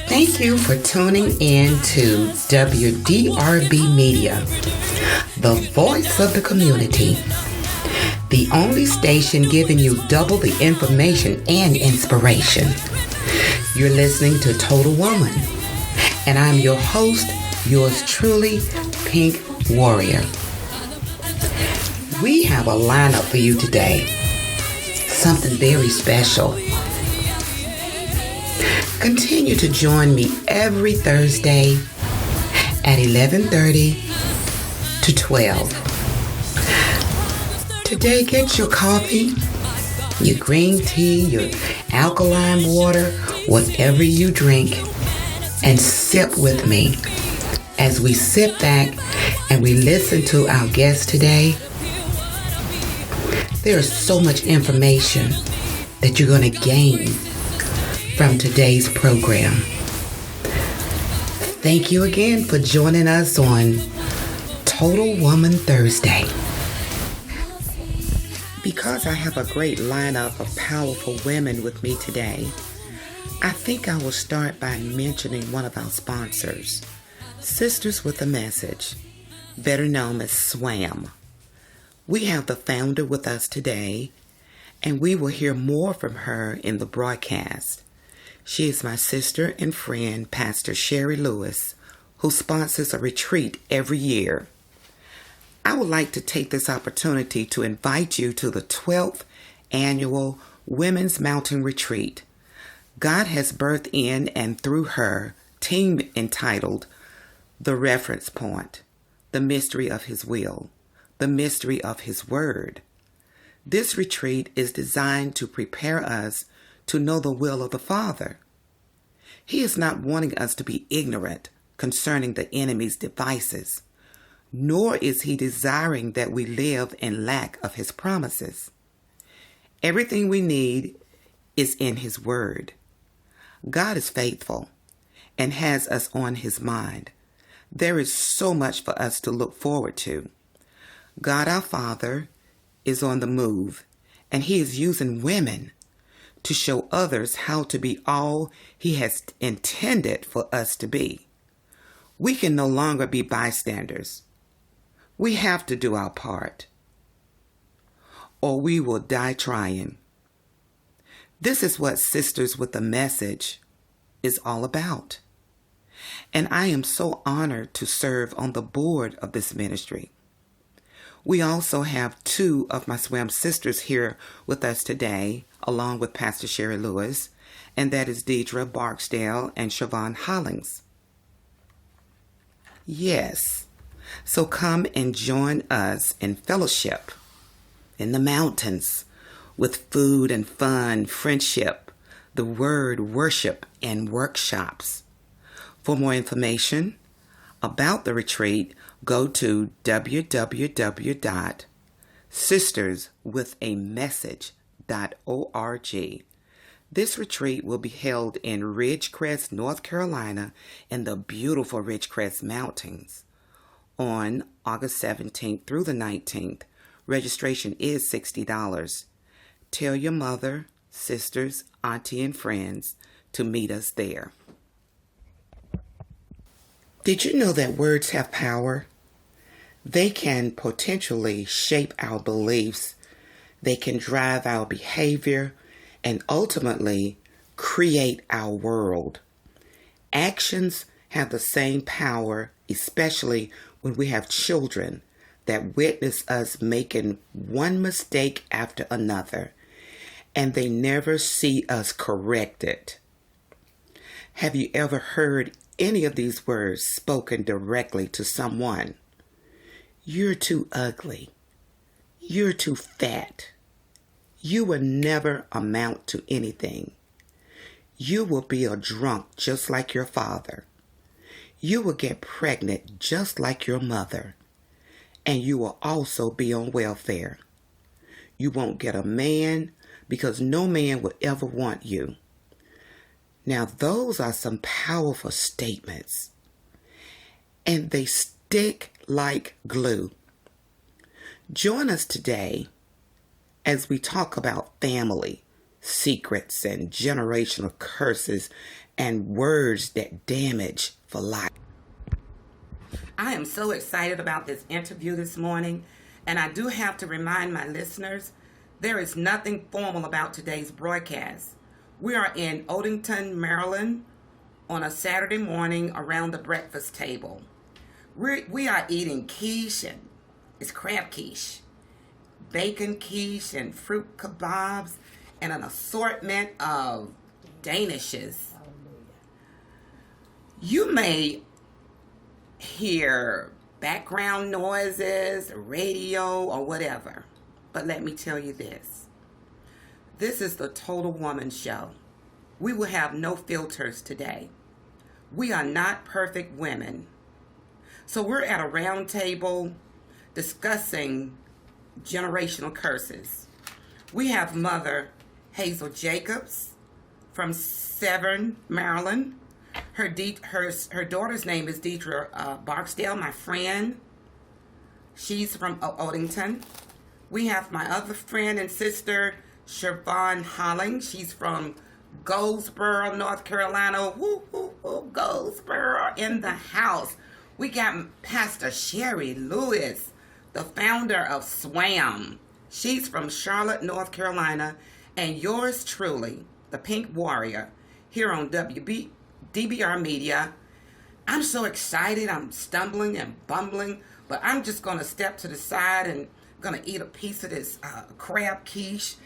Thank you for tuning in to WDRB Media, the voice of the community. The only station giving you double the information and inspiration. You're listening to Total Woman, and I'm your host, yours truly, Pink Warrior. We have a lineup for you today. Something very special. Continue to join me every Thursday at 11:30 to 12. Today, get your coffee, your green tea, your alkaline water, whatever you drink, and sip with me as we sit back and we listen to our guest today. There is so much information that you're going to gain from today's program. Thank you again for joining us on Total Woman Thursday. Because I have a great lineup of powerful women with me today, I think I will start by mentioning one of our sponsors, Sisters with a Message, better known as SWAM. We have the founder with us today, and we will hear more from her in the broadcast. She is my sister and friend, Pastor Sherry Lewis, who sponsors a retreat every year. I would like to take this opportunity to invite you to the 12th annual Women's Mountain Retreat. God has birthed in and through her team entitled The Reference Point, the mystery of His will, the mystery of His word. This retreat is designed to prepare us to know the will of the Father. He is not wanting us to be ignorant concerning the enemy's devices, nor is He desiring that we live in lack of His promises. Everything we need is in His word. God is faithful and has us on His mind. There is so much for us to look forward to. God our Father is on the move, and He is using women to show others how to be all He has intended for us to be. We can no longer be bystanders. We have to do our part, or we will die trying. This is what Sisters with a Message is all about. And I am so honored to serve on the board of this ministry. We also have two of my SWAM sisters here with us today, along with Pastor Sherry Lewis, and that is Deidre Barksdale and Siobhan Hollings. Yes. So come and join us in fellowship in the mountains with food and fun, friendship, the word, worship, and workshops. For more information about the retreat, go to www.sisterswithamessage.org. This retreat will be held in Ridgecrest, North Carolina, in the beautiful Ridgecrest Mountains, on August 17th through the 19th. Registration is $60. Tell your mother, sisters, auntie, and friends to meet us there. Did you know that words have power? They can potentially shape our beliefs. They can drive our behavior and ultimately create our world. Actions have the same power, especially when we have children that witness us making one mistake after another, and they never see us correct it. Have you ever heard any of these words spoken directly to someone? You're too ugly. You're too fat. You will never amount to anything. You will be a drunk just like your father. You will get pregnant just like your mother. And you will also be on welfare. You won't get a man because no man will ever want you. Now, those are some powerful statements. And they stick like glue. Join us today as we talk about family, secrets and generational curses and words that damage for life. I am so excited about this interview this morning, and I do have to remind my listeners, there is nothing formal about today's broadcast. We are in Odenton, Maryland on a Saturday morning around the breakfast table. We are eating quiche, and it's crab quiche, bacon quiche, and fruit kebabs, and an assortment of danishes. You may hear background noises, radio, or whatever, but let me tell you this. This is the Total Woman Show. We will have no filters today. We are not perfect women. So we're at a round table discussing generational curses. We have Mother Hazel Jacobs from Severn, Maryland. Her daughter's name is Deidre Barksdale, my friend. She's from Odenton. We have my other friend and sister, Siobhan Holling. She's from Goldsboro, North Carolina. Woo, woo, woo, Goldsboro in the house. We got Pastor Sherry Lewis, the founder of SWAM. She's from Charlotte, North Carolina. And yours truly, the Pink Warrior, here on DBR Media. I'm so excited. I'm stumbling and bumbling, but I'm just going to step to the side and going to eat a piece of this crab quiche.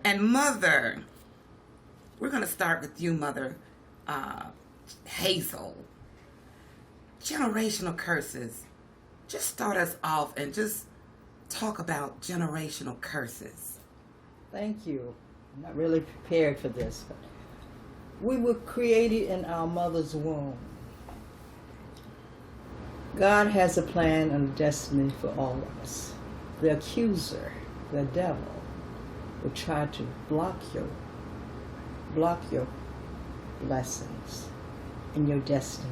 And Mother, we're going to start with you, Mother Hazel. Generational curses. Just start us off and just talk about generational curses. Thank you. I'm not really prepared for this, but we were created in our mother's womb. God has a plan and a destiny for all of us. The accuser, the devil, will try to block your blessings and your destiny.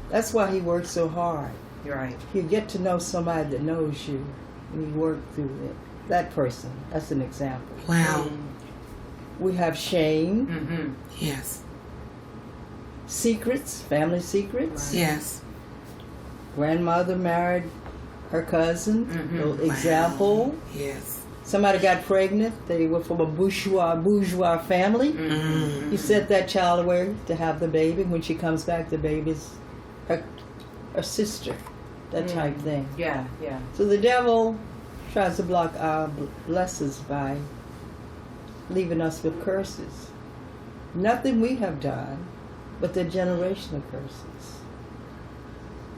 That's why he works so hard. You're right. You get to know somebody that knows you, and you work through it. That person, that's an example. Wow. We have shame. Mm-hmm. Yes. Secrets, family secrets. Right. Yes. Grandmother married her cousin. Mm-hmm. Example. Wow. Yes. Somebody got pregnant. They were from a bourgeois family. Mm-hmm. You sent that child away to have the baby. When she comes back, the baby's her sister. That type thing. Yeah, yeah. So the devil tries to block our blessings by leaving us with curses. Nothing we have done, but the generational curses.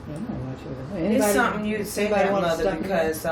I don't know what It's something you say that, Mother, because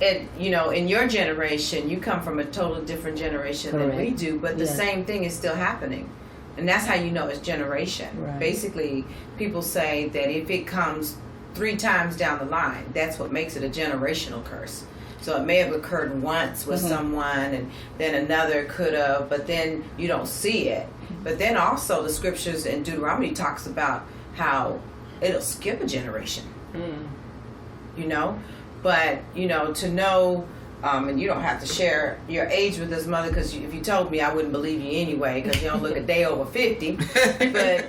in your generation, you come from a total different generation than we do, but the same thing is still happening. And that's how you know it's generation. Right. Basically, people say that if it comes 3 times down the line, that's what makes it a generational curse. So it may have occurred once with someone, and then another could have, but then you don't see it. But then also the scriptures in Deuteronomy talks about how it'll skip a generation. But to know, and you don't have to share your age with this, Mother, because if you told me, I wouldn't believe you anyway, because you don't look a day over 50. But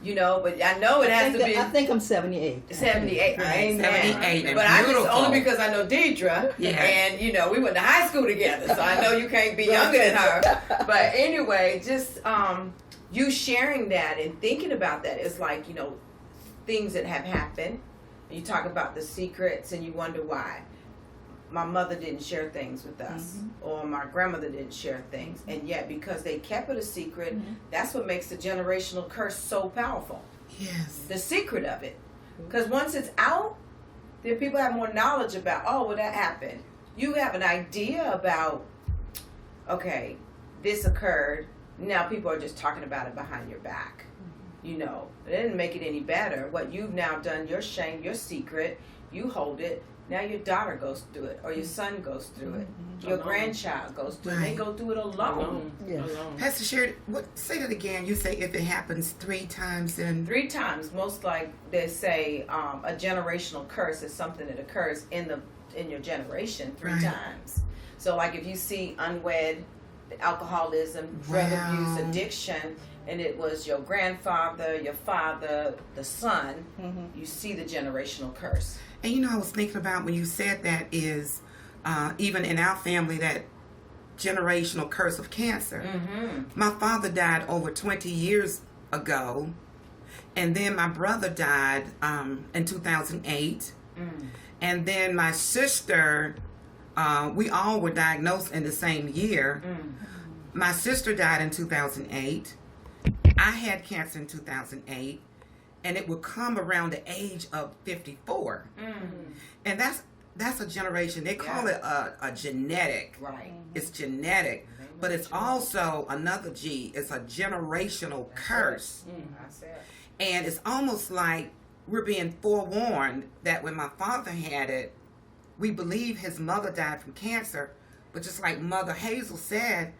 I know it has to be. I think I'm 78. 78, right? Amen. 78, but I just only because I know Deidre, and we went to high school together, so I know you can't be younger than her. But anyway, just you sharing that and thinking about that is like things that have happened. You talk about the secrets, and you wonder why. My mother didn't share things with us, or my grandmother didn't share things, and yet because they kept it a secret, that's what makes the generational curse so powerful. Yes. The secret of it, because once it's out, then people have more knowledge about. Oh, well, that happened. You have an idea about. Okay, this occurred. Now people are just talking about it behind your back. It didn't make it any better. What you've now done, your shame, your secret, you hold it. Now your daughter goes through it, or your son goes through it, your grandchild goes through it. They go through it alone. Yes. Pastor Sherry, say that again. You say if it happens 3 times, then 3 times. Most like they say, a generational curse is something that occurs in your generation 3 times. So like if you see unwed, alcoholism, drug abuse, addiction, and it was your grandfather, your father, the son, you see the generational curse. And you know, I was thinking about when you said that is even in our family, that generational curse of cancer. My father died over 20 years ago, and then my brother died in 2008, and then my sister, we all were diagnosed in the same year. My sister died in 2008. I had cancer in 2008, and it would come around the age of 54. And that's a generation. They call it a genetic. Right. It's genetic, but it's also another G. It's a generational curse. And it's almost like we're being forewarned that when my father had it, we believe his mother died from cancer, but just like Mother Hazel said,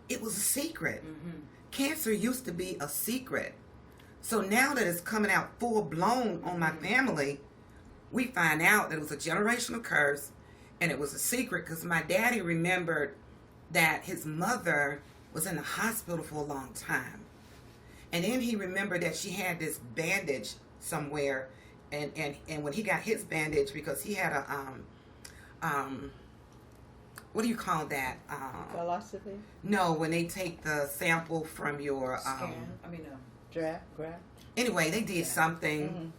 it was a secret. Cancer used to be a secret. So now that it's coming out full blown on my family, we find out that it was a generational curse, and it was a secret because my daddy remembered that his mother was in the hospital for a long time. And then he remembered that she had this bandage somewhere, and when he got his bandage, because he had a what do you call that? Philosophy? No, when they take the sample from your Draft. Anyway, they did something.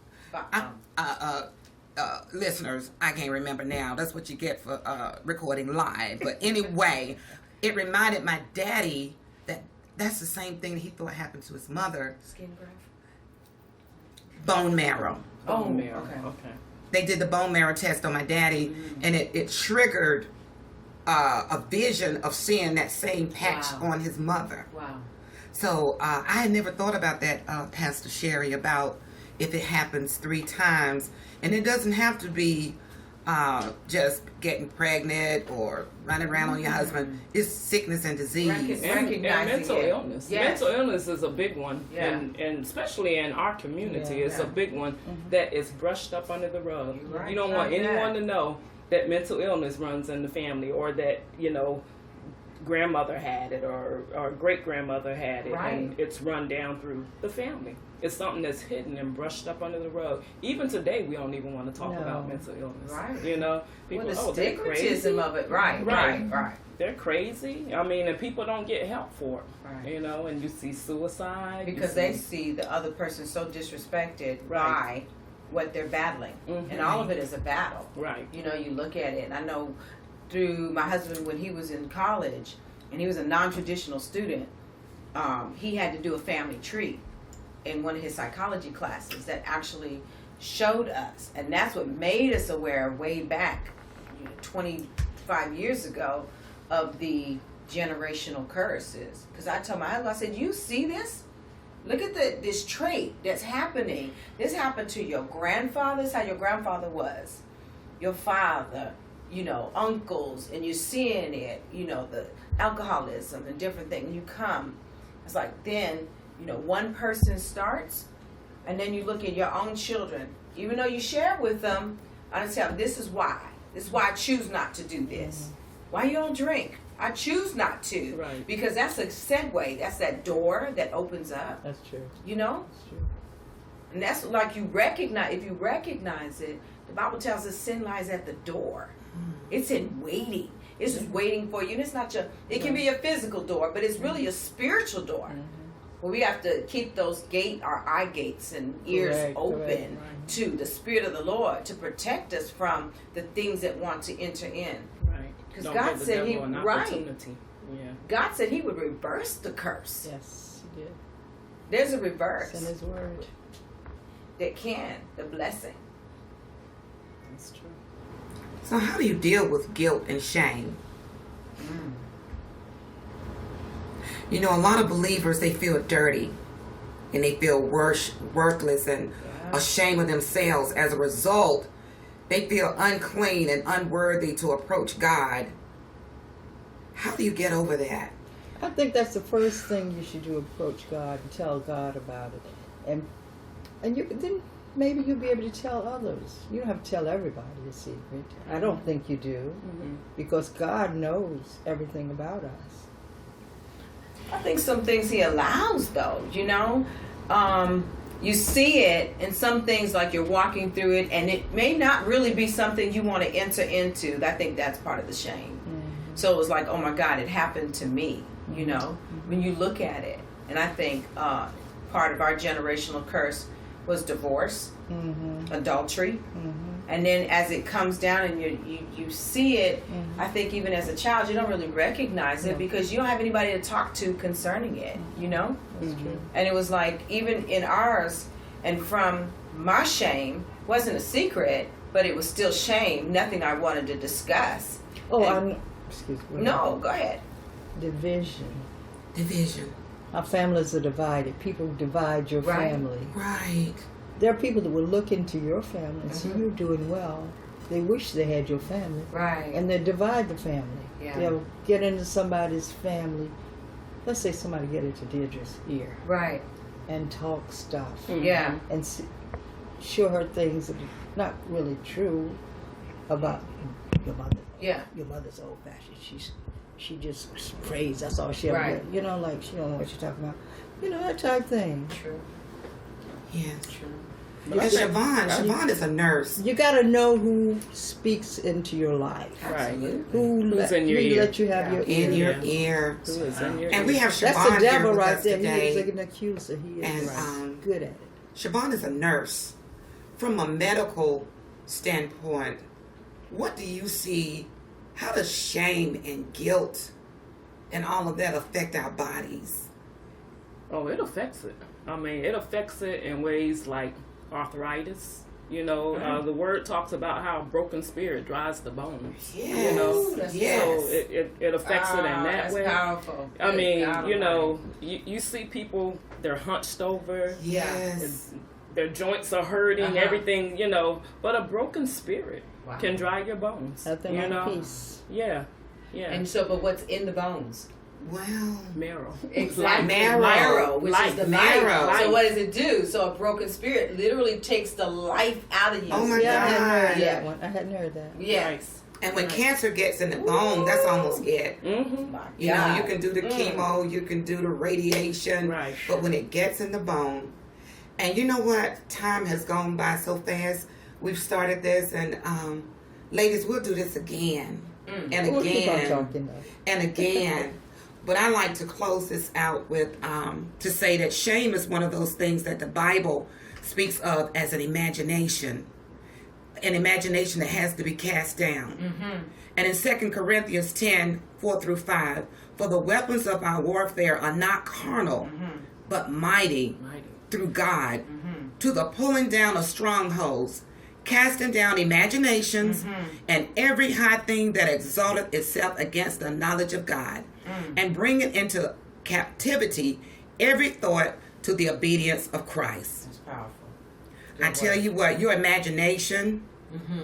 Listeners, I can't remember now. That's what you get for recording live. But anyway, it reminded my daddy that that's the same thing he thought happened to his mother. Skin graft? Bone marrow. Bone marrow. Okay. They did the bone marrow test on my daddy, and it triggered a vision of seeing that same patch on his mother. Wow. So I had never thought about that, Pastor Sherry, about if it happens 3 times. And it doesn't have to be just getting pregnant or running around on your husband. It's sickness and disease. And mental illness. Yes. Mental illness is a big one. Yeah. And especially in our community, it's a big one that is brushed up under the rug. Right. You don't want anyone to know that mental illness runs in the family, or that, grandmother had it or great grandmother had it, and it's run down through the family. It's something that's hidden and brushed up under the rug. Even today, we don't even want to talk about mental illness. Right. People, the they're crazy. stigmatism of it. Right. They're crazy. I mean, and people don't get help for it. Right. And you see suicide Because they see the other person so disrespected by what they're battling, and all of it is a battle. Right. You look at it, and I know through my husband when he was in college, and he was a non-traditional student, he had to do a family tree in one of his psychology classes that actually showed us, and that's what made us aware way back 25 years ago of the generational curses. Because I told my husband, I said, you see this? Look at this trait that's happening. This happened to your grandfather. This is how your grandfather was. Your father, uncles, and you're seeing it, the alcoholism and different things. You come, it's like then, one person starts, and then you look at your own children. Even though you share with them, I tell them, this is why. This is why I choose not to do this. Why you don't drink? I choose not to. Right. Because that's a segue. That's that door that opens up. That's true. That's true. And that's like you recognize, if you recognize it, the Bible tells us sin lies at the door. It's in waiting. It's just waiting for you. And it's not it can be a physical door, but it's really a spiritual door. Well, we have to keep our eye gates and ears open to the Spirit of the Lord to protect us from the things that want to enter in. Right. Because God said God said He would reverse the curse. Yes, He did. There's a reverse. It's in His Word. The blessing. That's true. So how do you deal with guilt and shame? A lot of believers, they feel dirty and they feel worthless and ashamed of themselves. As a result, they feel unclean and unworthy to approach God. How do you get over that? I think that's the first thing you should do, approach God and tell God about it. And you then maybe you'll be able to tell others. You don't have to tell everybody a secret. I don't think you do, because God knows everything about us. I think some things he allows, though, you know. You see it, and some things, like you're walking through it, and it may not really be something you want to enter into. I think that's part of the shame. So it was like, oh my God, it happened to me, you know, when you look at it. And I think part of our generational curse was divorce, adultery. And then as it comes down and you see it, I think even as a child, you don't really recognize it because you don't have anybody to talk to concerning it, you know? That's true. And it was like, even in ours, and from my shame, wasn't a secret, but it was still shame, nothing I wanted to discuss. Excuse me. No, go ahead. Division. Division. Our families are divided. People divide your family. Right. There are people that will look into your family and see you're doing well. They wish they had your family. Right. And they divide the family. Yeah. They'll get into somebody's family. Let's say somebody get into Deirdre's ear. Right. And talk stuff. Yeah. And show her things that are not really true about your mother. Yeah. Your mother's old fashioned. She just prays. That's all she ever Right. did. You know, like she don't know what you're talking about. You know, that type thing. True. Yes. True. And Siobhan is a nurse. You got to know who speaks into your life. Right. Who's in your ear? let you have your In ear. your ear. Who is in your And ear? we have Siobhan That's the devil here with right us there. today. He is an accuser. He is And, good at it. Siobhan is a nurse. From a medical standpoint, what do you see? How does shame and guilt and all of that affect our bodies? Oh, it affects it. I mean, it affects it in ways like arthritis. You know, the word talks about how a broken spirit dries the bones. Yes. You know, Yes. so it affects it in that that's way. Powerful. I mean, God you know, Almighty. you see people, they're hunched over. Yes. Their joints are hurting, everything, you know. But a broken spirit Wow. can dry your bones. Nothing you like know? peace. Yeah. Yeah. And so, but what's in the bones? Well, marrow. Exactly. Marrow. Which Life. is the Marrow. life. So what does it do? So a broken spirit literally takes the life out of you. Oh my Yeah, I hadn't heard God. that one. I hadn't heard that. Yes. And when cancer gets in the bone, that's almost it. Mm-hmm. My You know, you God. can do the chemo, you can do the radiation, Right. but when it gets in the bone, and you know what? Time has gone by so fast. We've started this, and ladies, we'll do this again and We'll keep on again talking though. and again. But I like to close this out with to say that shame is one of those things that the Bible speaks of as an imagination that has to be cast down. And in 2 Corinthians 10:4-5, for the weapons of our warfare are not carnal, but mighty through God to the pulling down of strongholds, casting down imaginations and every high thing that exalteth itself against the knowledge of God, and bringing into captivity every thought to the obedience of Christ. That's powerful. I tell you what, your imagination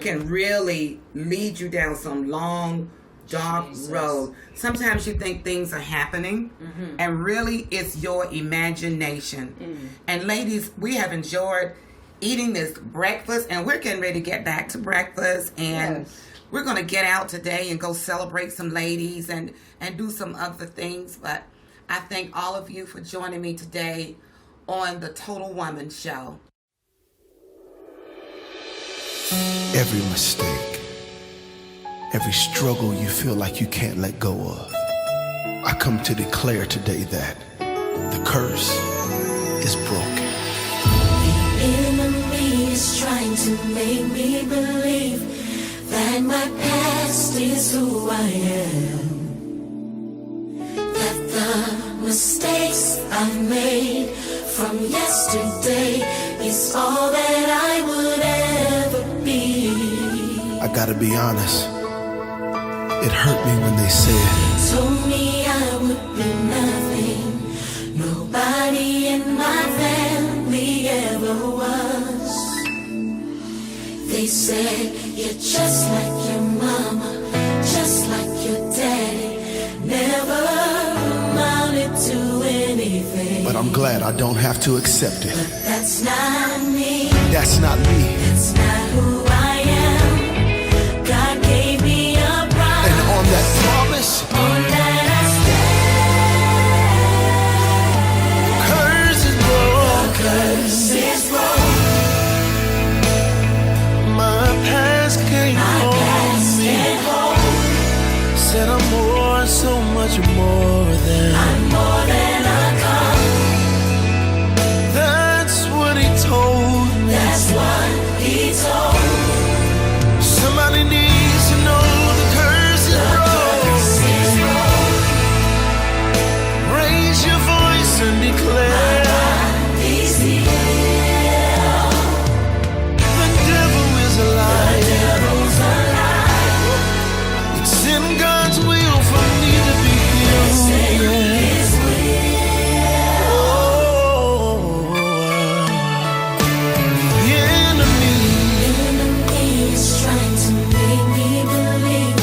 can really lead you down some long, dark road. Sometimes you think things are happening, and really it's your imagination. And ladies, we have enjoyed eating this breakfast, and we're getting ready to get back to breakfast, and we're going to get out today and go celebrate some ladies and do some other things. But I thank all of you for joining me today on the Total Woman Show. Every mistake, every struggle you feel like you can't let go of, I come to declare today that the curse is broken. The enemy is trying to make me believe that my past is who I am, that the mistakes I've made from yesterday is all that I would ever be. I gotta be honest, it hurt me when they said, Told me I would be nothing, nobody in my family ever was. They said, you're just like your mama, just like your daddy, never amounted to anything. but I'm glad I don't have to accept it. That's not me. That's not me. That's not who I am. God gave me a promise. And on that promise, On that I stand. curse is broken. Curse is broken. My past can't hold me. Said I'm more, so much more than. I'm more than a conqueror. That's what he told me. That's what he told me. Somebody needs to know the curse is broken. Raise your voice and declare He's here. the devil is a liar. The devil's alive. It's in God's will for me to be healed. His will. Oh, the enemy Enemy is trying to make me believe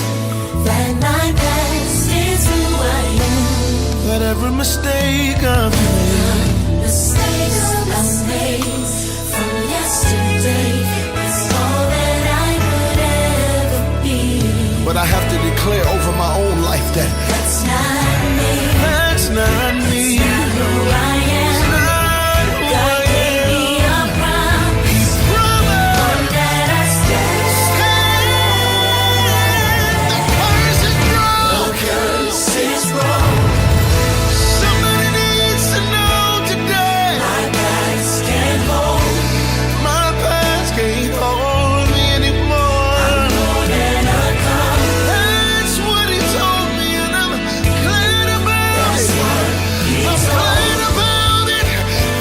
that my past is who I am. that every mistake I've made, Mistakes I've made from yesterday is all that I could ever be. but I have to declare over my own life that That's not me. that's not me. Who I am. Not who God I gave me am. a promise. He promised. On that I stand. The curse is broken. Curse is broken. Somebody needs to know today. My past can't hold. My past can't hold me anymore. More than a conqueror. That's what he told me, and I'm glad about That's it. what he I'm told glad about it.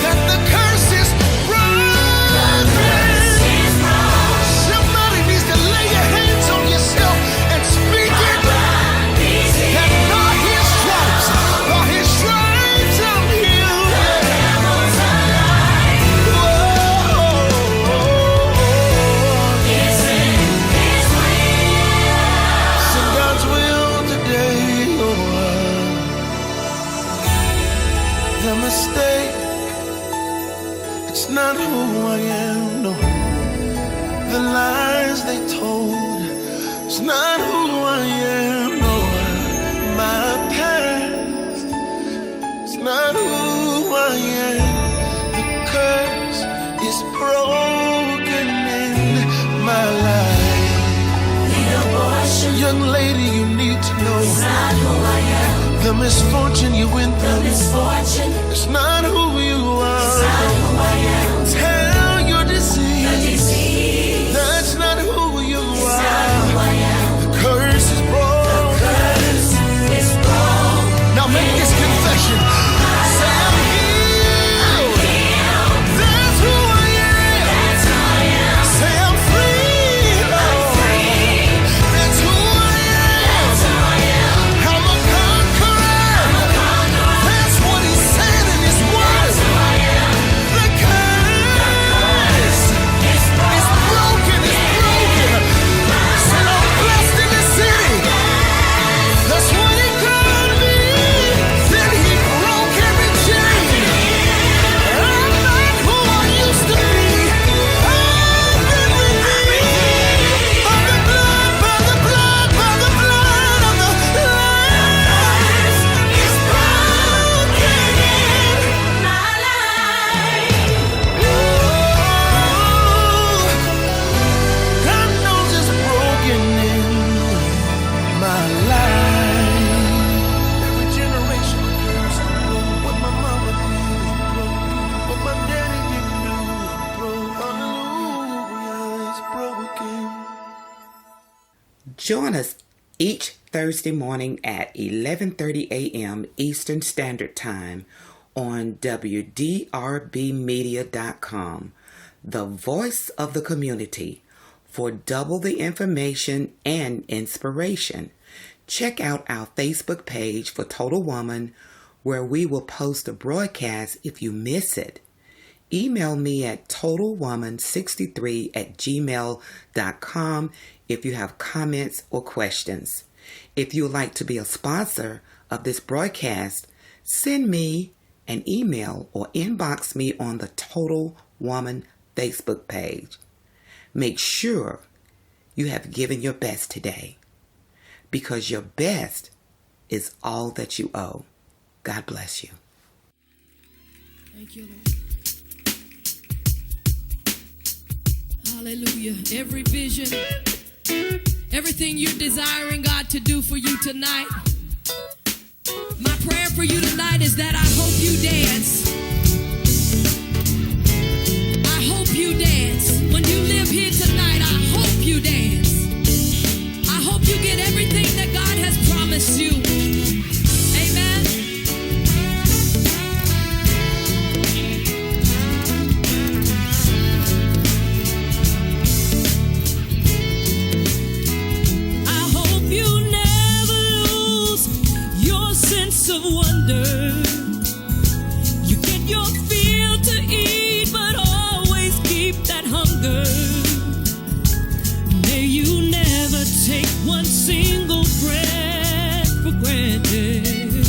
That the curse is broken. Curse is broken. Somebody needs to lay your hands on yourself and speak it. He's here. That by his stripes I'm healed. Devil's alive. It's in his will. It's in God's will today, the mistake, it's not who I am, no. The lies they told, it's not who I am, no. My past, it's not who I am. The curse is broken in my life. The abortion. Young lady, you need to know Not who I am. the misfortune you went The through. misfortune. It's not who you Not are. who I am. Tell your The disease disease. that's not who you Not are. who I am. The curse is broken. Curse is broken. Now make this confession. Say I'm healed. That's who I am. That's who I am. Say I'm free. That's who I am. That's who I am. I'm a conqueror. That's what he said in his word. That's who I am. The curse It's is broken. It's broken. Said I'm blessed in the city. That's what he called me. Then he broke every chain. I'm not who I used to be. I've been redeemed by the blood, by the blood, by the blood of the Lamb. It's broken in my life. God knows it's broken in my life. Every generation curse what my mama did, what my daddy didn't do, hallelujah, it's broken. Join us each Thursday morning at 11:30 a.m. Eastern Standard Time on WDRBmedia.com, the voice of the community, for double the information and inspiration. Check out our Facebook page for Total Woman, where we will post a broadcast if you miss it. Email me at TotalWoman63@gmail.com if you have comments or questions. If you would like to be a sponsor of this broadcast, send me an email or inbox me on the Total Woman Facebook page. Make sure you have given your best today, because your best is all that you owe. God bless you. Thank you, Lord. Hallelujah. Every vision, everything you're desiring God to do for you tonight, my prayer for you tonight is that I hope you dance. I hope you dance. When you live here tonight, I hope you dance. I hope you get everything that God has promised you. Amen. I hope you never lose your sense of wonder. You get your fill to eat, but always keep that hunger. May you never take one single breath for granted.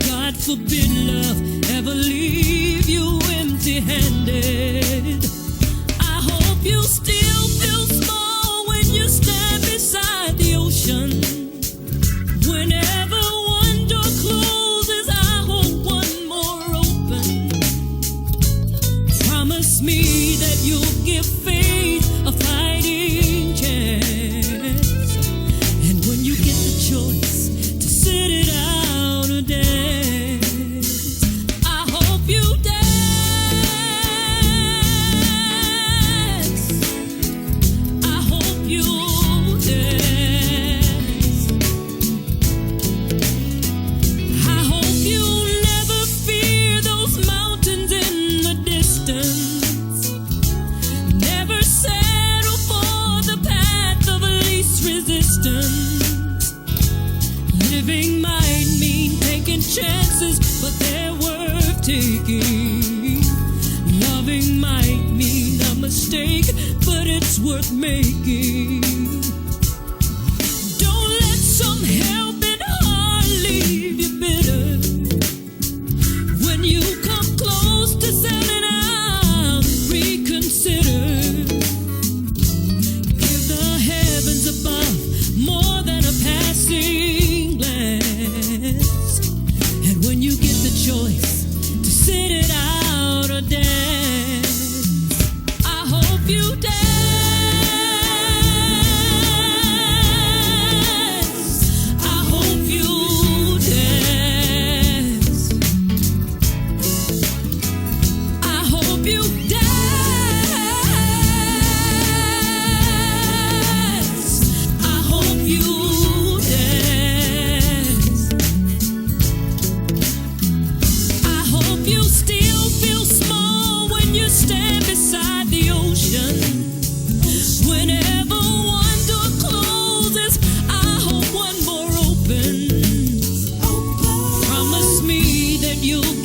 God forbid love ever leave you empty-handed. I hope you still feel small when you stand beside the ocean. Whenever one door closes, I hope one more open. Promise me that you'll give faith a fighting chance. And when you get the choice to sit it out or dance, I hope you dance. I hope you dance. I hope you never fear those mountains in the distance. Never settle for the path of least resistance. Living might mean taking chances, but they're worth taking. Loving might mean a mistake, but it's worth making. Don't let some helping heart leave you bitter. When you come close to selling out, reconsider. Give the heavens above more than a passing glance. And when you get the choice to sit it out or dance, I hope you dance. I hope you dance. I hope you dance. I hope you dance. I hope you still feel small when you stand beside the ocean. Whenever one door closes, I hope one more opens. Promise me that you'll